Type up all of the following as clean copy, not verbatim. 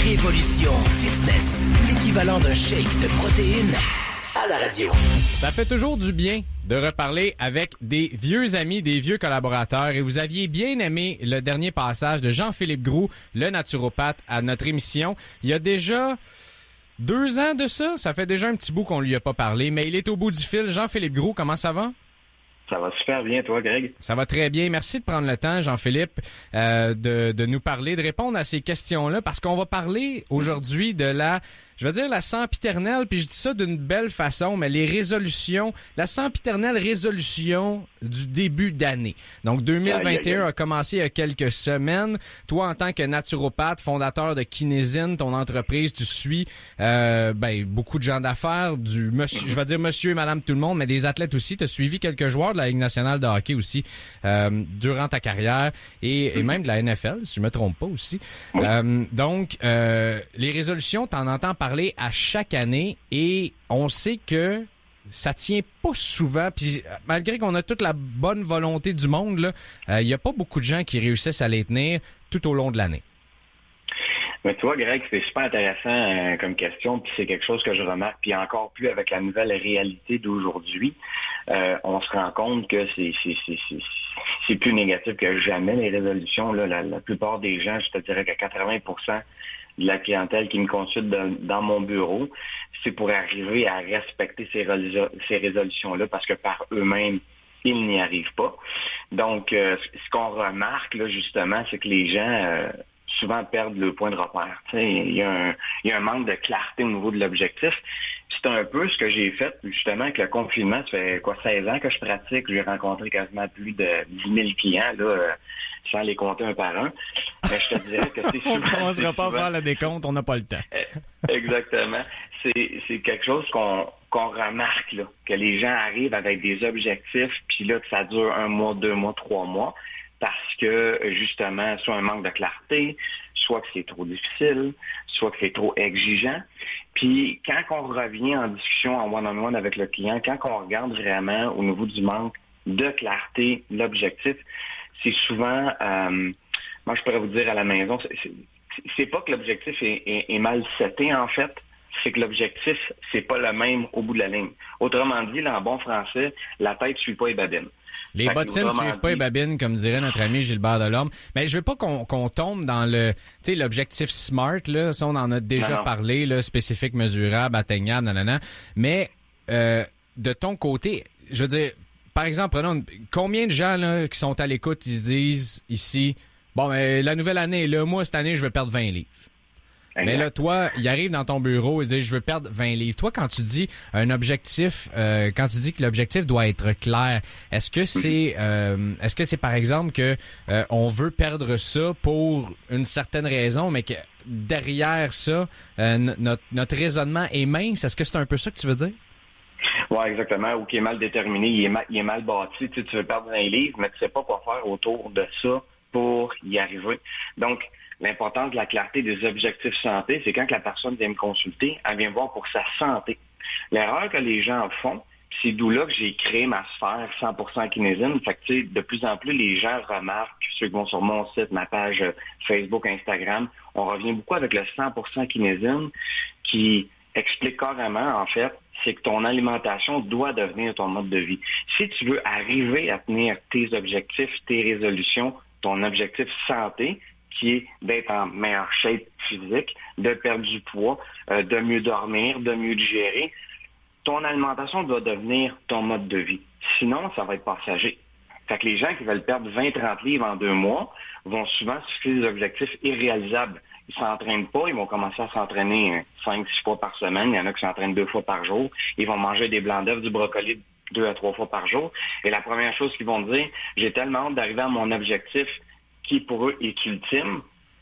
Révolution Fitness, l'équivalent d'un shake de protéines à la radio. Ça fait toujours du bien de reparler avec des vieux amis, des vieux collaborateurs. Et vous aviez bien aimé le dernier passage de Jean-Philippe Groulx, le naturopathe, à notre émission. Il y a déjà 2 ans de ça. Ça fait déjà un petit bout qu'on lui a pas parlé, mais il est au bout du fil. Jean-Philippe Groulx, comment ça va? Ça va super bien, toi, Greg? Ça va très bien. Merci de prendre le temps, Jean-Philippe, de nous parler, de répondre à ces questions-là, parce qu'on va parler aujourd'hui de la sempiternelle, puis je dis ça d'une belle façon, mais les résolutions, la sempiternelle résolution du début d'année. Donc, 2021 a commencé il y a quelques semaines. Toi, en tant que naturopathe, fondateur de Kinésine, ton entreprise, tu suis beaucoup de gens d'affaires, monsieur et madame tout le monde, mais des athlètes aussi. Tu as suivi quelques joueurs de la Ligue nationale de hockey aussi durant ta carrière et même de la NFL, si je me trompe pas aussi. Donc, les résolutions, t'en entends parler à chaque année et on sait que ça tient pas souvent. Puis malgré qu'on a toute la bonne volonté du monde, il y a pas beaucoup de gens qui réussissent à les tenir tout au long de l'année. Mais tu vois, Greg, c'est super intéressant comme question, puis c'est quelque chose que je remarque, puis encore plus avec la nouvelle réalité d'aujourd'hui, on se rend compte que c'est plus négatif que jamais, les résolutions. Là, la plupart des gens, je te dirais qu'à 80% de la clientèle qui me consulte dans mon bureau, c'est pour arriver à respecter ces résolutions-là, parce que par eux-mêmes, ils n'y arrivent pas. Donc, ce qu'on remarque, là, justement, c'est que les gens souvent perdent le point de repère. Il y a un manque de clarté au niveau de l'objectif. C'est un peu ce que j'ai fait, justement, avec le confinement. Ça fait 16 ans que je pratique. J'ai rencontré quasiment plus de 10 000 clients, là, sans les compter un par un. Mais je te dirais que c'est souvent... On ne commencera pas à faire le décompte, on n'a pas le temps. Exactement. C'est quelque chose qu'on remarque, là, que les gens arrivent avec des objectifs, puis là, que ça dure 1 mois, 2 mois, 3 mois, parce que, justement, soit un manque de clarté, soit que c'est trop difficile, soit que c'est trop exigeant. Puis, quand on revient en discussion en one-on-one avec le client, quand on regarde vraiment au niveau du manque de clarté, l'objectif, c'est souvent, moi je pourrais vous dire à la maison, c'est pas que l'objectif est mal seté en fait, c'est que l'objectif, c'est pas le même au bout de la ligne. Autrement dit, là, en bon français, la tête suit pas les babines. Les bottines ne suivent pas les babines, comme dirait notre ami Gilbert Delorme. Mais je veux pas qu'on tombe dans l'objectif SMART, là. Ça, on en a déjà parlé, là, spécifique, mesurable, atteignable, nanana. Mais, de ton côté, je veux dire, par exemple, prenons combien de gens, là, qui sont à l'écoute, ils se disent, ici, bon, mais la nouvelle année, là, moi, cette année, je vais perdre 20 livres. Exact. Mais là, toi, il arrive dans ton bureau et dit je veux perdre 20 livres. Toi, quand tu dis un objectif, quand tu dis que l'objectif doit être clair, est-ce que c'est par exemple que on veut perdre ça pour une certaine raison, mais que derrière ça, notre raisonnement est mince? Est-ce que c'est un peu ça que tu veux dire? Oui, exactement. Ou qui est mal déterminé, il est mal bâti. Tu veux perdre 20 livres, mais tu sais pas quoi faire autour de ça pour y arriver. Donc, l'importance de la clarté des objectifs santé, c'est quand la personne vient me consulter, elle vient voir pour sa santé. L'erreur que les gens font, c'est d'où là que j'ai créé ma sphère 100% kinésine. Fait que, de plus en plus, les gens remarquent, ceux qui vont sur mon site, ma page Facebook, Instagram, on revient beaucoup avec le 100% kinésine qui explique carrément, en fait, c'est que ton alimentation doit devenir ton mode de vie. Si tu veux arriver à tenir tes objectifs, tes résolutions, ton objectif santé, qui est d'être en meilleure shape physique, de perdre du poids, de mieux dormir, de mieux digérer, ton alimentation doit devenir ton mode de vie. Sinon, ça va être passager. Fait que les gens qui veulent perdre 20-30 livres en 2 mois vont souvent se fixer des objectifs irréalisables. Ils s'entraînent pas, ils vont commencer à s'entraîner 5-6 fois par semaine. Il y en a qui s'entraînent 2 fois par jour. Ils vont manger des blancs d'œufs, du brocoli 2 à 3 fois par jour. Et la première chose qu'ils vont dire, j'ai tellement hâte d'arriver à mon objectif qui pour eux est ultime,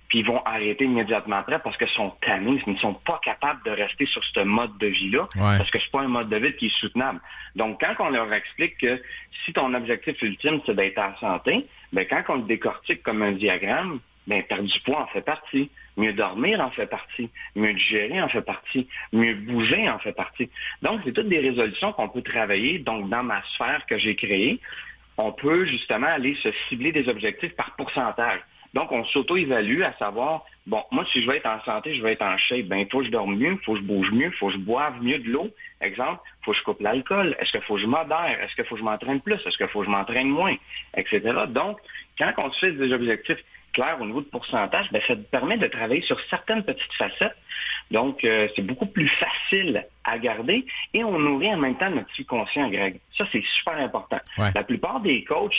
puis ils vont arrêter immédiatement après parce qu'ils sont tannés, ils ne sont pas capables de rester sur ce mode de vie-là, parce que c'est pas un mode de vie qui est soutenable. Donc, quand on leur explique que si ton objectif ultime, c'est d'être en santé, bien, quand on le décortique comme un diagramme, bien, perdre du poids en fait partie, mieux dormir en fait partie, mieux digérer en fait partie, mieux bouger en fait partie. Donc, c'est toutes des résolutions qu'on peut travailler. Donc, dans ma sphère que j'ai créée, on peut justement aller se cibler des objectifs par pourcentage. Donc, on s'auto-évalue à savoir bon, moi, si je veux être en santé, je veux être en shape, ben, il faut que je dorme mieux, il faut que je bouge mieux, il faut que je boive mieux de l'eau. Exemple, il faut que je coupe l'alcool. Est-ce qu'il faut que je modère? Est-ce qu'il faut que je m'entraîne plus? Est-ce qu'il faut que je m'entraîne moins? Etc. Donc, quand on se fait des objectifs clairs au niveau de pourcentage, ben, ça te permet de travailler sur certaines petites facettes. Donc, c'est beaucoup plus facile à garder et on nourrit en même temps notre subconscient, Greg. Ça, c'est super important. Ouais. La plupart des coachs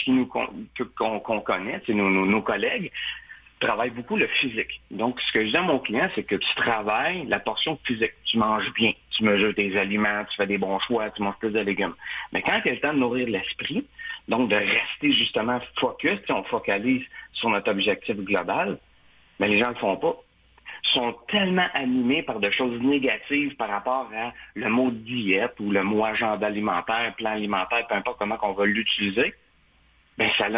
qu'on connaît, c'est nos collègues, travaillent beaucoup le physique. Donc, ce que je dis à mon client, c'est que tu travailles la portion physique. Tu manges bien, tu mesures tes aliments, tu fais des bons choix, tu manges plus de légumes. Mais quand il y a le temps de nourrir l'esprit, donc de rester justement focus, on focalise sur notre objectif global, mais les gens ne le font pas. Ils sont tellement animés par des choses négatives par rapport à le mot diète ou le mot agenda alimentaire, plan alimentaire, peu importe comment on va l'utiliser, ben ça a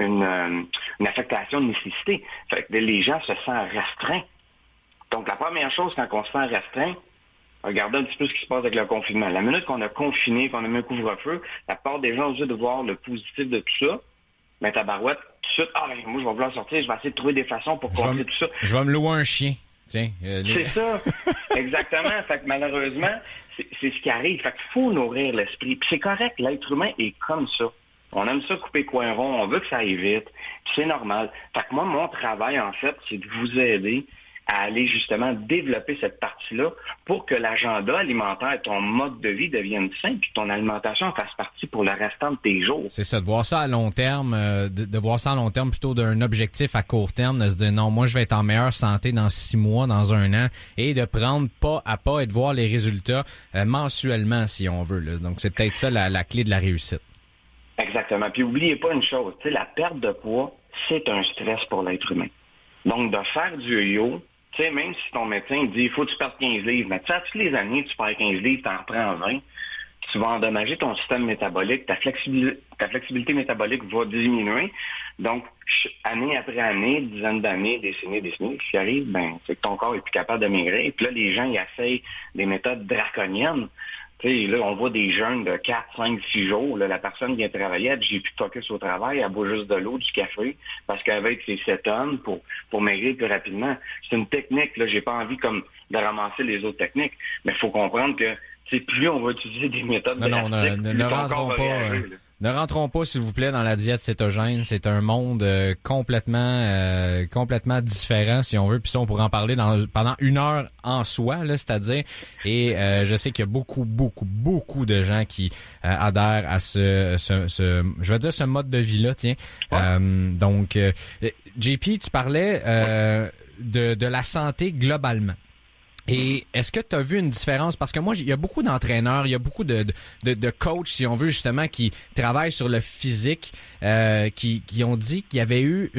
une affectation de nécessité. Fait que les gens se sentent restreints. Donc, la première chose, quand on se sent restreint, regardez un petit peu ce qui se passe avec le confinement. La minute qu'on a confiné, qu'on a mis un couvre-feu, la part des gens, au lieu de voir le positif de tout ça, ben tabarouette, tout de suite, moi, je vais vouloir sortir, je vais essayer de trouver des façons pour contrer tout ça. Je vais me louer un chien. Tiens, C'est ça, exactement. Fait que malheureusement, c'est ce qui arrive. Fait qu'il faut nourrir l'esprit. Puis c'est correct, l'être humain est comme ça. On aime ça couper coin rond, on veut que ça aille vite, puis c'est normal. Fait que moi, mon travail, en fait, c'est de vous aider à aller justement développer cette partie-là pour que l'agenda alimentaire, ton mode de vie devienne sain, puis que ton alimentation fasse partie pour le restant de tes jours. C'est ça, de voir ça à long terme, de voir ça à long terme plutôt d'un objectif à court terme, de se dire non, moi je vais être en meilleure santé dans 6 mois, dans 1 an, et de prendre pas à pas et de voir les résultats mensuellement, si on veut. Là. Donc c'est peut-être ça la clé de la réussite. Exactement. Puis oubliez pas une chose, la perte de poids, c'est un stress pour l'être humain. Donc de faire du yo-yo, même si ton médecin dit il faut que tu perdes 15 livres, mais toutes les années, tu perds 15 livres, tu en reprends 20, tu vas endommager ton système métabolique, ta flexibilité métabolique va diminuer. Donc, année après année, dizaines d'années, décennies, ce qui arrive, c'est que ton corps est plus capable de maigrir. Et puis là, les gens, ils essayent des méthodes draconiennes. Là, on voit des jeunes de 4, 5, 6 jours. Là, la personne vient travailler, elle dit, j'ai plus de focus au travail, elle boit juste de l'eau, du café, parce qu'elle va être ses 7 tonnes pour maigrir plus rapidement. C'est une technique. Là, j'ai pas envie comme de ramasser les autres techniques. Mais il faut comprendre que plus on va utiliser des méthodes drastiques, ne rentrons pas, s'il vous plaît, dans la diète cétogène. C'est un monde complètement différent, si on veut. Puis ça, on pourrait en parler pendant 1 heure en soi, là, c'est-à-dire. Et je sais qu'il y a beaucoup de gens qui adhèrent à ce mode de vie-là, tiens. Ouais. Donc, JP, tu parlais de la santé globalement. Et est-ce que tu as vu une différence? Parce que moi, il y a beaucoup d'entraîneurs, il y a beaucoup de coachs, si on veut, justement, qui travaillent sur le physique, qui ont dit qu'il y avait eu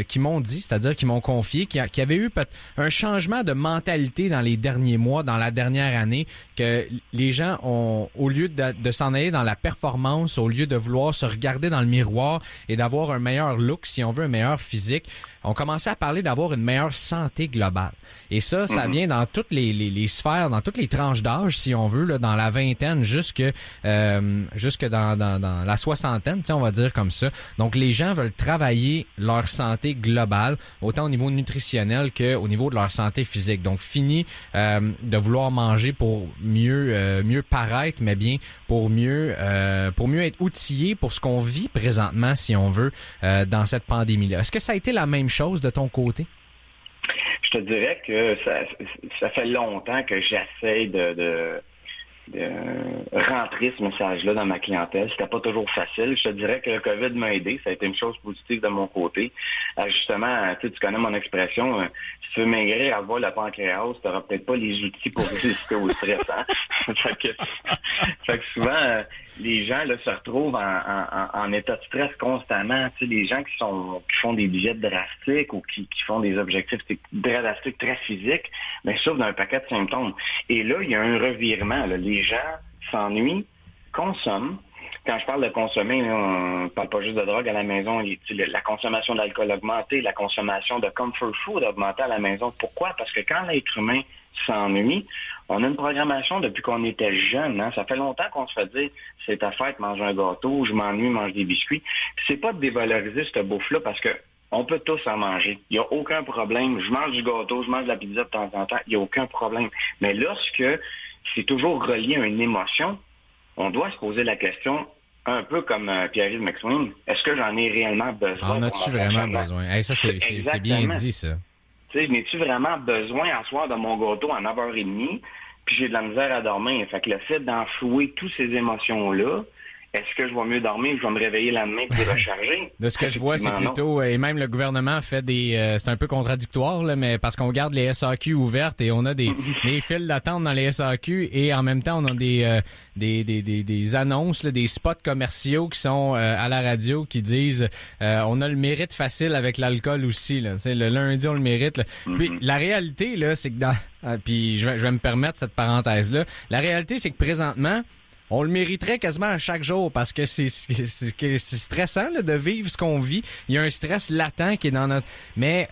qui m'ont dit, c'est-à-dire qui m'ont confié, qu'il y avait eu un changement de mentalité dans les derniers mois, dans la dernière année, que les gens ont, au lieu de s'en aller dans la performance, au lieu de vouloir se regarder dans le miroir et d'avoir un meilleur look, si on veut, un meilleur physique, on commençait à parler d'avoir une meilleure santé globale. Et ça vient dans toutes les sphères, dans toutes les tranches d'âge, si on veut, là, dans la vingtaine jusque dans la soixantaine, on va dire comme ça. Donc, les gens veulent travailler leur santé globale, autant au niveau nutritionnel qu'au niveau de leur santé physique. Donc, fini de vouloir manger pour mieux paraître, mais bien pour mieux être outillé pour ce qu'on vit présentement, si on veut, dans cette pandémie-là. Est-ce que ça a été la même chose de ton côté? Je te dirais que ça fait longtemps que j'essaie de rentrer ce message-là dans ma clientèle. C'était pas toujours facile. Je te dirais que le COVID m'a aidé. Ça a été une chose positive de mon côté. Justement, tu connais mon expression, si tu veux maigrir, avoir le pancréas, tu n'auras peut-être pas les outils pour résister au stress. Hein? fait que souvent, les gens là, se retrouvent en état de stress constamment. Tu sais, les gens qui font des diètes drastiques ou qui font des objectifs drastiques très physiques, mais souffrent d'un paquet de symptômes. Et là, il y a un revirement. Là. Les gens s'ennuient, consomment. Quand je parle de consommer, là, on ne parle pas juste de drogue à la maison. La consommation d'alcool a augmenté, la consommation de comfort food a augmenté à la maison. Pourquoi? Parce que quand l'être humain s'ennuie, on a une programmation depuis qu'on était jeune. Hein? Ça fait longtemps qu'on se fait dire c'est ta fête, mange un gâteau, je m'ennuie, mange des biscuits. Puis c'est pas de dévaloriser cette bouffe-là parce que On peut tous en manger. Il n'y a aucun problème. Je mange du gâteau, je mange de la pizza de temps en temps. Il n'y a aucun problème. Mais lorsque c'est toujours relié à une émotion, on doit se poser la question, un peu comme Pierre-Yves McSween, est-ce que j'en ai réellement besoin? En as-tu vraiment besoin? Hey, ça, c'est bien dit, ça. Tu sais, n'ai-tu vraiment besoin à soir de mon gâteau à 9h30, puis j'ai de la misère à dormir? Fait que le fait d'enflouer toutes ces émotions-là, est-ce que je vais mieux dormir ou je vais me réveiller le lendemain et recharger? De ce que je vois, c'est plutôt... Et même le gouvernement fait des... c'est un peu contradictoire, là, mais parce qu'on garde les SAQ ouvertes et on a des files d'attente dans les SAQ et en même temps, on a des annonces, là, des spots commerciaux qui sont à la radio qui disent on a le mérite facile avec l'alcool aussi. Là. Le lundi, on le mérite. Là. Puis, la réalité, là, c'est que dans... puis je vais me permettre cette parenthèse-là. La réalité, c'est que présentement... On le mériterait quasiment à chaque jour parce que c'est stressant là, de vivre ce qu'on vit. Il y a un stress latent qui est dans notre... Mais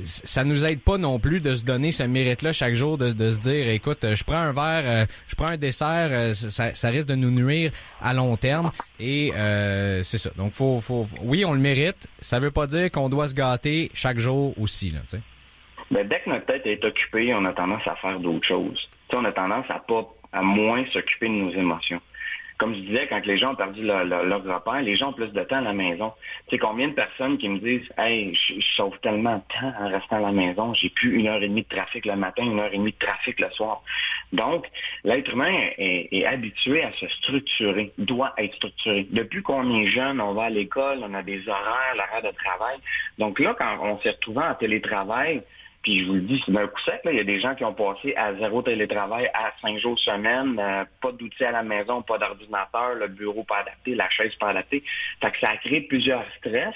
ça nous aide pas non plus de se donner ce mérite-là chaque jour, de se dire, écoute, je prends un verre, je prends un dessert, ça risque de nous nuire à long terme. Et c'est ça. Donc, oui, on le mérite. Ça veut pas dire qu'on doit se gâter chaque jour aussi. Là, tu sais. Ben, dès que notre tête est occupée, on a tendance à faire d'autres choses. T'sais, on a tendance à moins s'occuper de nos émotions. Comme je disais, quand les gens ont perdu leur repère, les gens ont plus de temps à la maison. Tu sais, combien de personnes qui me disent « Hey, je sauve tellement de temps en restant à la maison, j'ai plus 1h30 de trafic le matin, 1h30 de trafic le soir. » Donc, l'être humain est habitué à se structurer, doit être structuré. Depuis qu'on est jeune, on va à l'école, on a des horaires, l'horaire de travail. Donc là, quand on s'est retrouvé en télétravail, puis je vous le dis, c'est d'un coup sec. Là. Il y a des gens qui ont passé à 0 télétravail à 5 jours semaine, pas d'outils à la maison, pas d'ordinateur, le bureau pas adapté, la chaise pas adaptée. Fait que ça a créé plusieurs stress.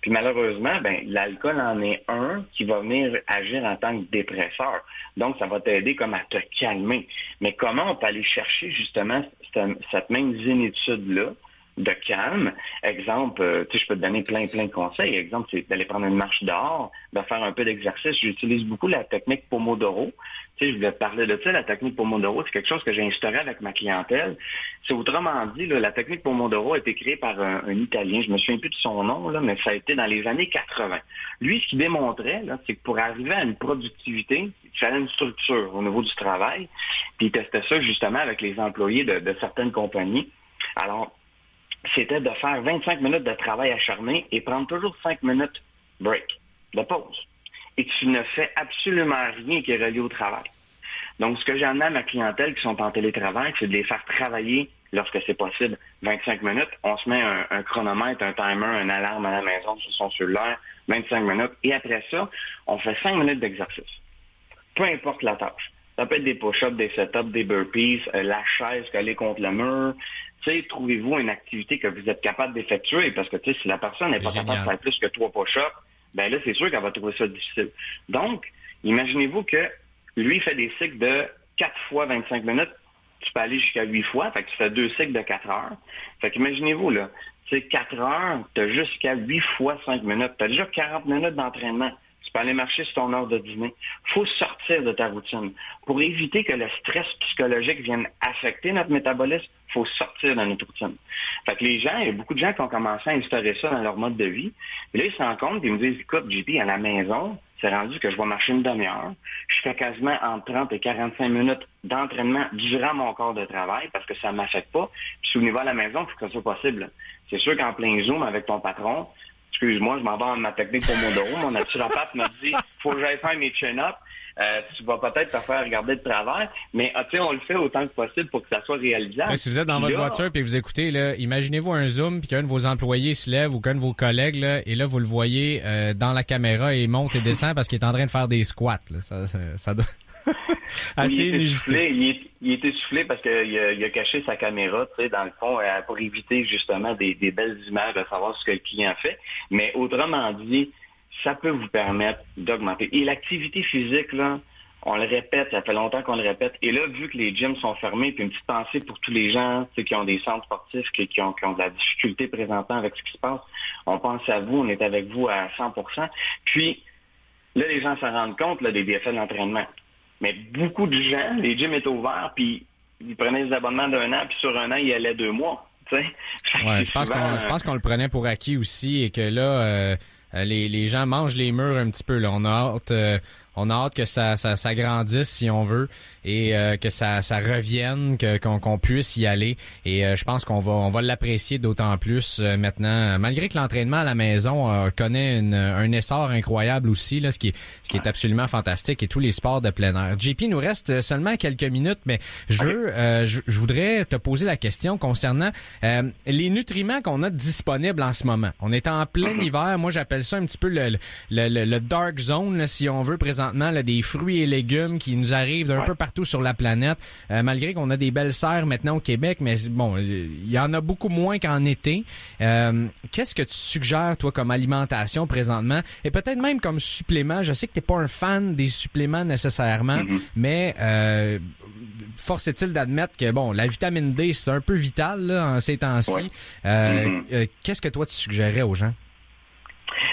Puis malheureusement, l'alcool en est un qui va venir agir en tant que dépresseur. Donc, ça va t'aider comme à te calmer. Mais comment on peut aller chercher justement cette même zénitude-là de calme? Exemple, je peux te donner plein de conseils. Exemple, c'est d'aller prendre une marche dehors, de faire un peu d'exercice. J'utilise beaucoup la technique Pomodoro. Je voulais te parler de ça. La technique Pomodoro, c'est quelque chose que j'ai instauré avec ma clientèle. C'est autrement dit, là, la technique Pomodoro a été créée par un Italien. Je me souviens plus de son nom, là, mais ça a été dans les années 80. Lui, ce qu'il démontrait, là, c'est que pour arriver à une productivité, il fallait une structure au niveau du travail. Puis il testait ça justement avec les employés de certaines compagnies. Alors, c'était de faire 25 minutes de travail acharné et prendre toujours 5 minutes break, de pause. Et tu ne fais absolument rien qui est relié au travail. Donc, ce que j'ai amené à ma clientèle qui sont en télétravail, c'est de les faire travailler lorsque c'est possible 25 minutes. On se met un chronomètre, un timer, une alarme à la maison sur son cellulaire, 25 minutes. Et après ça, on fait 5 minutes d'exercice. Peu importe la tâche. Ça peut être des push-ups, des set-ups, des burpees, la chaise collée contre le mur. Tu sais, trouvez-vous une activité que vous êtes capable d'effectuer, parce que tu sais, si la personne n'est pas capable de faire plus que 3 push-ups, ben là, c'est sûr qu'elle va trouver ça difficile. Donc, imaginez-vous que lui fait des cycles de 4 fois 25 minutes. Tu peux aller jusqu'à 8 fois, fait que tu fais 2 cycles de 4 heures. Fait qu'imaginez-vous, là, tu sais, 4 heures, tu as jusqu'à 8 fois 5 minutes. Tu as déjà 40 minutes d'entraînement. Tu peux aller marcher sur ton heure de dîner. Il faut sortir de ta routine. Pour éviter que le stress psychologique vienne affecter notre métabolisme, il faut sortir de notre routine. Fait que les gens, il y a beaucoup de gens qui ont commencé à instaurer ça dans leur mode de vie. Et là, ils se rendent compte et ils me disent, écoute, JP, à la maison, c'est rendu que je vais marcher une demi-heure. Je fais quasiment entre 30 et 45 minutes d'entraînement durant mon corps de travail parce que ça ne m'affecte pas. Puis au niveau à la maison, il faut que ça soit possible. C'est sûr qu'en plein Zoom avec ton patron, excuse-moi, je m'en vais en ma technique Pomodoro. Mon naturopathe m'a dit, faut que j'aille faire mes chin-ups. Tu vas peut-être te faire regarder de travers, mais tu sais, on le fait autant que possible pour que ça soit réalisable. Ouais, si vous êtes dans votre voiture et vous écoutez, là, imaginez-vous un Zoom puis qu'un de vos employés se lève ou qu'un de vos collègues, là, et là, vous le voyez dans la caméra et monte et descend parce qu'il est en train de faire des squats. Là. Ça doit... assez inusité. Il est essoufflé parce qu'il a caché sa caméra, tu sais, dans le fond, pour éviter justement des belles images, de savoir ce que le client fait. Mais autrement dit, ça peut vous permettre d'augmenter. Et l'activité physique, là, on le répète, ça fait longtemps qu'on le répète. Et là, vu que les gyms sont fermés, puis une petite pensée pour tous les gens qui ont des centres sportifs, qui ont de la difficulté présentement avec ce qui se passe, on pense à vous, on est avec vous à 100%. Puis, là, les gens s'en rendent compte là, des bienfaits de l'entraînement. Mais beaucoup de gens, les gyms étaient ouverts, puis ils prenaient des abonnements d'1 an, puis sur 1 an, ils allaient 2 mois. Ouais, je pense qu'on le prenait pour acquis aussi et que là, les gens mangent les murs un petit peu. Là. On a hâte que ça grandisse, si on veut, et que ça revienne, qu'on puisse y aller. Et je pense qu'on va l'apprécier d'autant plus maintenant, malgré que l'entraînement à la maison connaît un essor incroyable aussi, là, ce qui est absolument fantastique, et tous les sports de plein air. JP, il nous reste seulement quelques minutes, mais je voudrais te poser la question concernant les nutriments qu'on a disponibles en ce moment. On est en plein hiver. Moi, j'appelle ça un petit peu le dark zone, là, si on veut, présentement, là, des fruits et légumes qui nous arrivent d'un peu partout sur la planète, malgré qu'on a des belles serres maintenant au Québec, mais bon, il y en a beaucoup moins qu'en été. Qu'est-ce que tu suggères, toi, comme alimentation présentement, et peut-être même comme supplément? Je sais que t'es pas un fan des suppléments nécessairement, mais force est-il d'admettre que, bon, la vitamine D, c'est un peu vital là, en ces temps-ci. Qu'est-ce que toi, tu suggérais aux gens?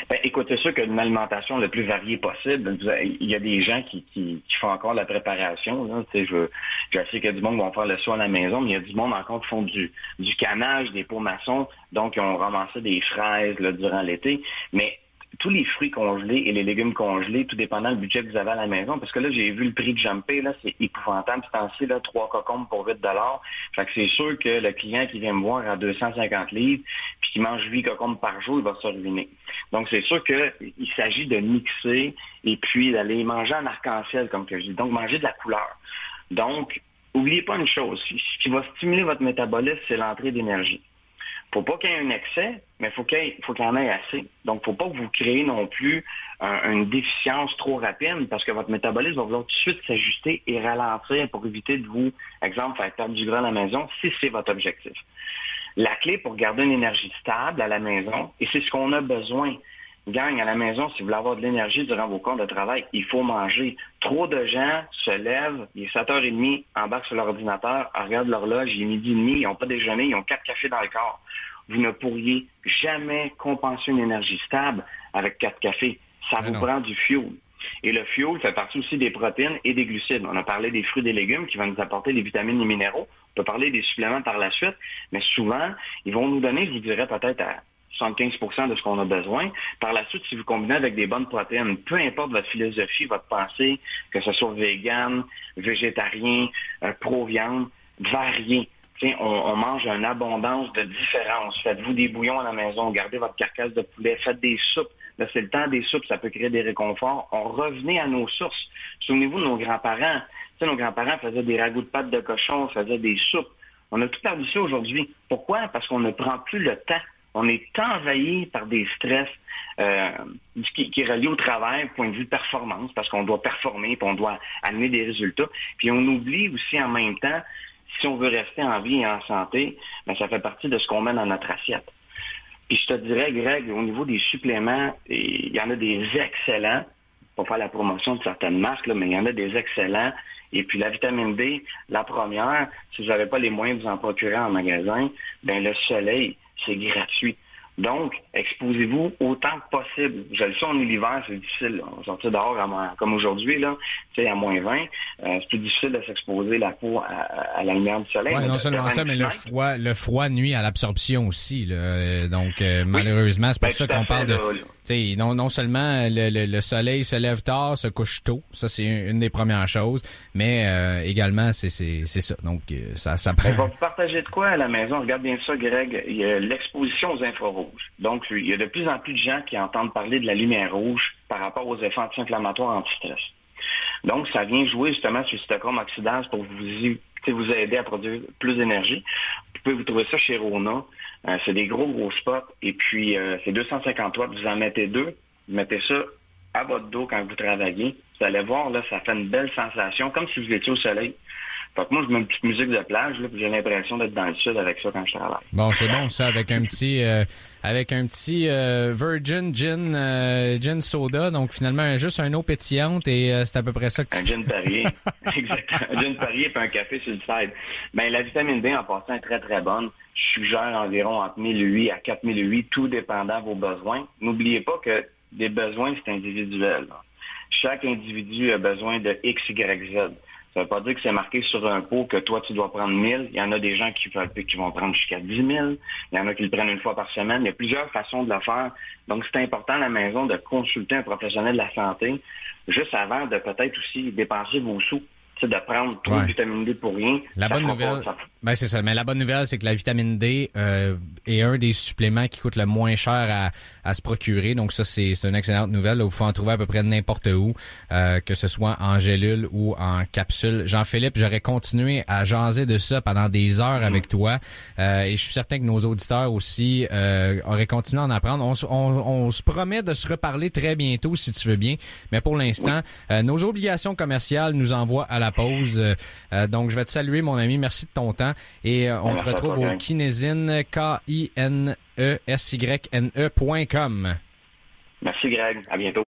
Ben, écoute, c'est sûr qu'une alimentation le plus variée possible. Il y a des gens qui font encore la préparation. Là. Tu sais, je sais qu'il y a du monde qui vont faire le soin à la maison, mais il y a du monde encore qui font du canage, des pots maçons, donc ils ont ramassé des fraises là, durant l'été. Mais tous les fruits congelés et les légumes congelés, tout dépendant du budget que vous avez à la maison, parce que là, j'ai vu le prix de jumper, là, c'est épouvantable. C'est ainsi, là, 3 cocombes pour 8 $. Fait que c'est sûr que le client qui vient me voir à 250 livres, puis qui mange 8 cocombes par jour, il va se ruiner. Donc, c'est sûr qu'il s'agit de mixer et puis d'aller manger en arc-en-ciel, comme que je dis. Donc, manger de la couleur. Donc, oubliez pas une chose. Ce qui va stimuler votre métabolisme, c'est l'entrée d'énergie. Faut pas qu'il y ait un excès, mais faut qu'il y en ait assez. Donc, faut pas que vous créez non plus une déficience trop rapide, parce que votre métabolisme va vouloir tout de suite s'ajuster et ralentir pour éviter de vous, exemple, faire perdre du gras à la maison, si c'est votre objectif. La clé pour garder une énergie stable à la maison, et c'est ce qu'on a besoin. Gang, à la maison, si vous voulez avoir de l'énergie durant vos cours de travail, il faut manger. Trop de gens se lèvent, il est 7h30, embarquent sur l'ordinateur, regardent l'horloge, il est 12h30, ils n'ont pas déjeuné, ils ont 4 cafés dans le corps. Vous ne pourriez jamais compenser une énergie stable avec 4 cafés. Ça vous prend du fuel. Et le fuel fait partie aussi des protéines et des glucides. On a parlé des fruits et des légumes qui vont nous apporter des vitamines et minéraux. On peut parler des suppléments par la suite, mais souvent, ils vont nous donner, je vous dirais, peut-être à 75% de ce qu'on a besoin. Par la suite, si vous combinez avec des bonnes protéines, peu importe votre philosophie, votre pensée, que ce soit vegan, végétarien, pro-viande, varié. On mange une abondance de différence. Faites-vous des bouillons à la maison, gardez votre carcasse de poulet, faites des soupes. Là, c'est le temps des soupes, ça peut créer des réconforts. On revenait à nos sources. Souvenez-vous de nos grands-parents. Nos grands-parents faisaient des ragoûts de pâte de cochon, faisaient des soupes. On a tout perdu ça aujourd'hui. Pourquoi? Parce qu'on ne prend plus le temps. On est envahi par des stress qui est relié au travail, point de vue de performance, parce qu'on doit performer, puis on doit amener des résultats. Puis on oublie aussi en même temps, si on veut rester en vie et en santé, ben ça fait partie de ce qu'on met dans notre assiette. Puis je te dirais, Greg, au niveau des suppléments, il y en a des excellents. Pour faire la promotion de certaines marques, là, mais il y en a des excellents. Et puis la vitamine D, la première, si vous n'avez pas les moyens de vous en procurer en magasin, ben le soleil, c'est gratuit. Donc, exposez-vous autant que possible. Je le sais, en l'hiver, c'est difficile. On va sortir dehors comme aujourd'hui, là, tu sais, à -20. C'est plus difficile de s'exposer la peau à la lumière du soleil. Oui, non seulement ça, mais le froid nuit à l'absorption aussi. Là. Donc, malheureusement, c'est pour ça qu'on parle de... Non seulement le soleil se lève tard, se couche tôt. Ça, c'est une des premières choses. Mais également, c'est ça. Donc, ça prend... On va vous partager de quoi à la maison? Regarde bien ça, Greg. Il y a l'exposition aux infrarouges. Donc, il y a de plus en plus de gens qui entendent parler de la lumière rouge par rapport aux effets anti-inflammatoires anti-stress. Donc, ça vient jouer justement sur le cytochrome oxydase pour vous aider à produire plus d'énergie. Vous pouvez vous trouver ça chez Rona. C'est des gros spots. Et puis, c'est 250 watts. Vous en mettez 2. Vous mettez ça à votre dos quand vous travaillez. Vous allez voir, là, ça fait une belle sensation, comme si vous étiez au soleil. Fait que moi, je mets une petite musique de plage, là, puis j'ai l'impression d'être dans le sud avec ça quand je travaille. Bon, c'est bon ça, avec un petit Virgin gin soda, donc finalement juste un eau pétillante et c'est à peu près ça que un gin Perrier. Exactement. Un gin Perrier puis un café sur le side. Ben, la vitamine D en passant est très très bonne. Je suggère environ entre 1008 à 4008, tout dépendant de vos besoins. N'oubliez pas que des besoins, c'est individuel. Là. Chaque individu a besoin de X, Y, Z. Ça veut pas dire que c'est marqué sur un pot que toi, tu dois prendre 1000. Il y en a des gens qui vont prendre jusqu'à 10 000. Il y en a qui le prennent une fois par semaine. Il y a plusieurs façons de le faire. Donc, c'est important à la maison de consulter un professionnel de la santé juste avant de peut-être aussi dépenser vos sous. C'est de prendre trop de vitamine D pour rien. La bonne nouvelle, c'est ça. Mais la bonne nouvelle, c'est que la vitamine D est un des suppléments qui coûte le moins cher à se procurer. Donc ça, c'est une excellente nouvelle. Là, vous pouvez en trouver à peu près n'importe où, que ce soit en gélule ou en capsule. Jean-Philippe, j'aurais continué à jaser de ça pendant des heures avec toi. Et je suis certain que nos auditeurs aussi auraient continué à en apprendre. On se promet de se reparler très bientôt, si tu veux bien. Mais pour l'instant, nos obligations commerciales nous envoient à la pause. Donc, je vais te saluer, mon ami. Merci de ton temps. Et on te retrouve au Kinesine, KINESYNE.com. Merci, Greg. À bientôt.